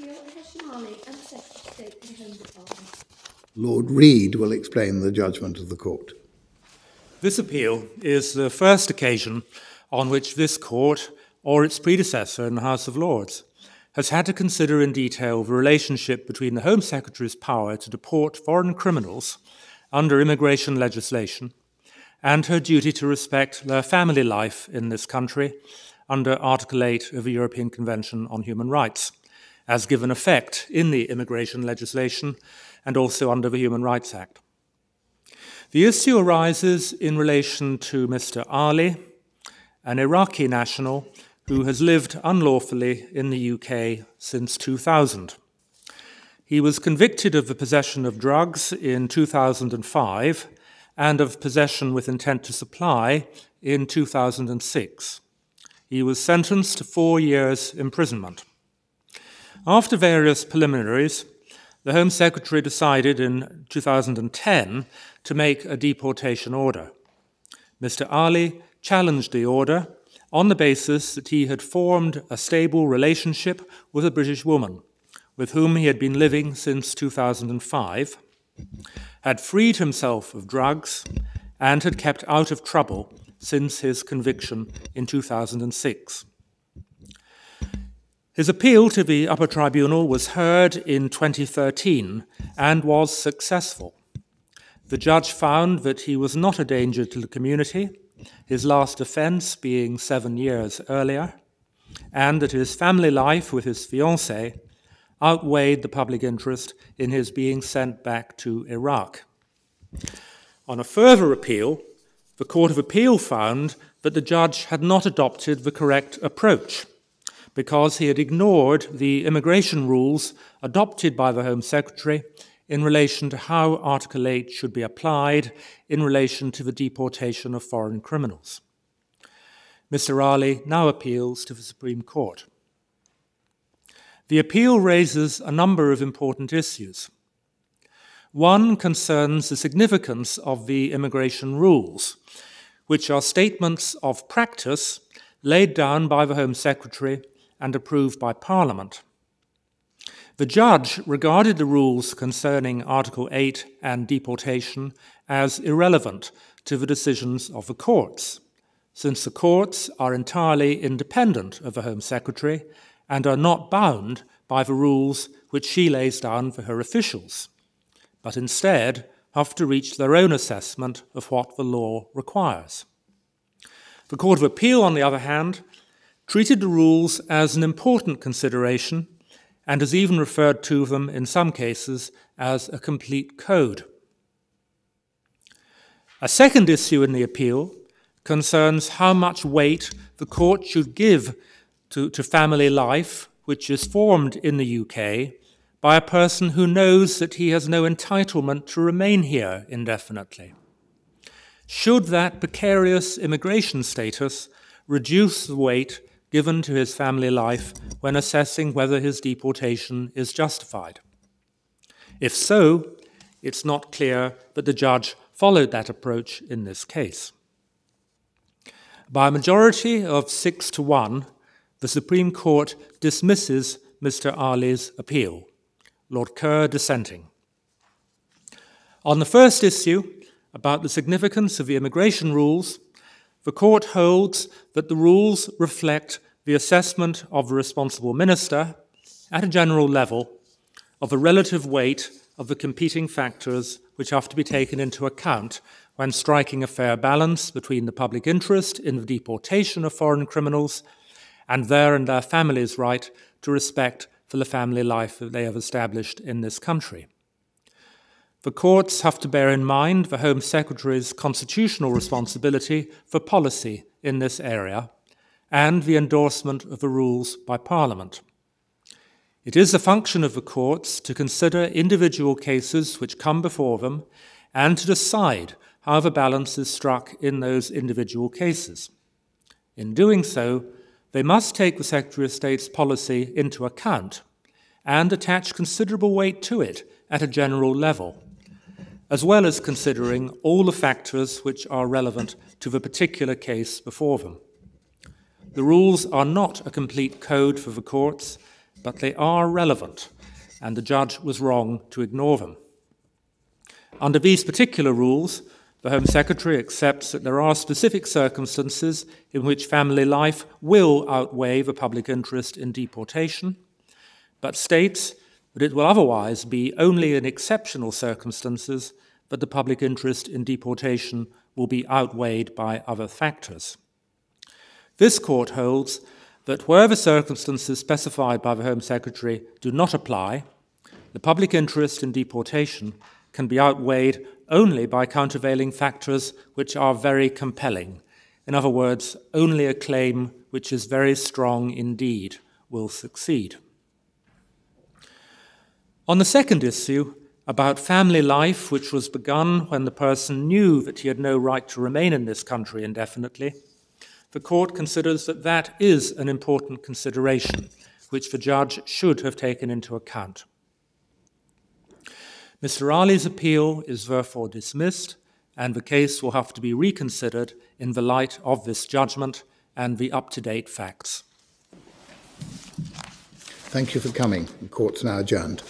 appeal of Hesham and Secretary of State for the Home Department. Lord Reid will explain the judgment of the court. This appeal is the first occasion on which this court, or its predecessor in the House of Lords, has had to consider in detail the relationship between the Home Secretary's power to deport foreign criminals under immigration legislation and her duty to respect their family life in this country under Article 8 of the European Convention on Human Rights, as given effect in the immigration legislation and also under the Human Rights Act. The issue arises in relation to Mr. Ali, an Iraqi national who has lived unlawfully in the UK since 2000. He was convicted of the possession of drugs in 2005 and of possession with intent to supply in 2006. He was sentenced to 4 years' imprisonment. After various preliminaries, the Home Secretary decided in 2010 to make a deportation order. Mr. Ali challenged the order on the basis that he had formed a stable relationship with a British woman with whom he had been living since 2005, had freed himself of drugs, and had kept out of trouble since his conviction in 2006. His appeal to the upper tribunal was heard in 2013 and was successful. The judge found that he was not a danger to the community, his last offence being 7 years earlier, and that his family life with his fiancée outweighed the public interest in his being sent back to Iraq. On a further appeal, the Court of Appeal found that the judge had not adopted the correct approach because he had ignored the immigration rules adopted by the Home Secretary in relation to how Article 8 should be applied in relation to the deportation of foreign criminals. Mr. Ali now appeals to the Supreme Court. The appeal raises a number of important issues. One concerns the significance of the immigration rules, which are statements of practice laid down by the Home Secretary and approved by Parliament. The judge regarded the rules concerning Article 8 and deportation as irrelevant to the decisions of the courts, since the courts are entirely independent of the Home Secretary and are not bound by the rules which she lays down for her officials, but instead have to reach their own assessment of what the law requires. The Court of Appeal, on the other hand, treated the rules as an important consideration and has even referred to them in some cases as a complete code. A second issue in the appeal concerns how much weight the court should give to family life, which is formed in the UK by a person who knows that he has no entitlement to remain here indefinitely. Should that precarious immigration status reduce the weight given to his family life when assessing whether his deportation is justified? If so, it's not clear that the judge followed that approach in this case. By a majority of 6-1, the Supreme Court dismisses Mr. Ali's appeal, Lord Kerr dissenting. On the first issue, about the significance of the immigration rules, the Court holds that the rules reflect the assessment of the responsible minister at a general level of the relative weight of the competing factors which have to be taken into account when striking a fair balance between the public interest in the deportation of foreign criminals and their families' right to respect for the family life that they have established in this country. The courts have to bear in mind the Home Secretary's constitutional responsibility for policy in this area and the endorsement of the rules by Parliament. It is the function of the courts to consider individual cases which come before them and to decide how the balance is struck in those individual cases. In doing so, they must take the Secretary of State's policy into account and attach considerable weight to it at a general level, as well as considering all the factors which are relevant to the particular case before them. The rules are not a complete code for the courts, but they are relevant, and the judge was wrong to ignore them. Under these particular rules, the Home Secretary accepts that there are specific circumstances in which family life will outweigh the public interest in deportation, but states that it will otherwise be only in exceptional circumstances that the public interest in deportation will be outweighed by other factors. This court holds that where the circumstances specified by the Home Secretary do not apply, the public interest in deportation can be outweighed only by countervailing factors which are very compelling. In other words, only a claim which is very strong indeed will succeed. On the second issue, about family life, which was begun when the person knew that he had no right to remain in this country indefinitely, the court considers that that is an important consideration, which the judge should have taken into account. Mr. Ali's appeal is therefore dismissed, and the case will have to be reconsidered in the light of this judgment and the up-to-date facts. Thank you for coming. The court's now adjourned.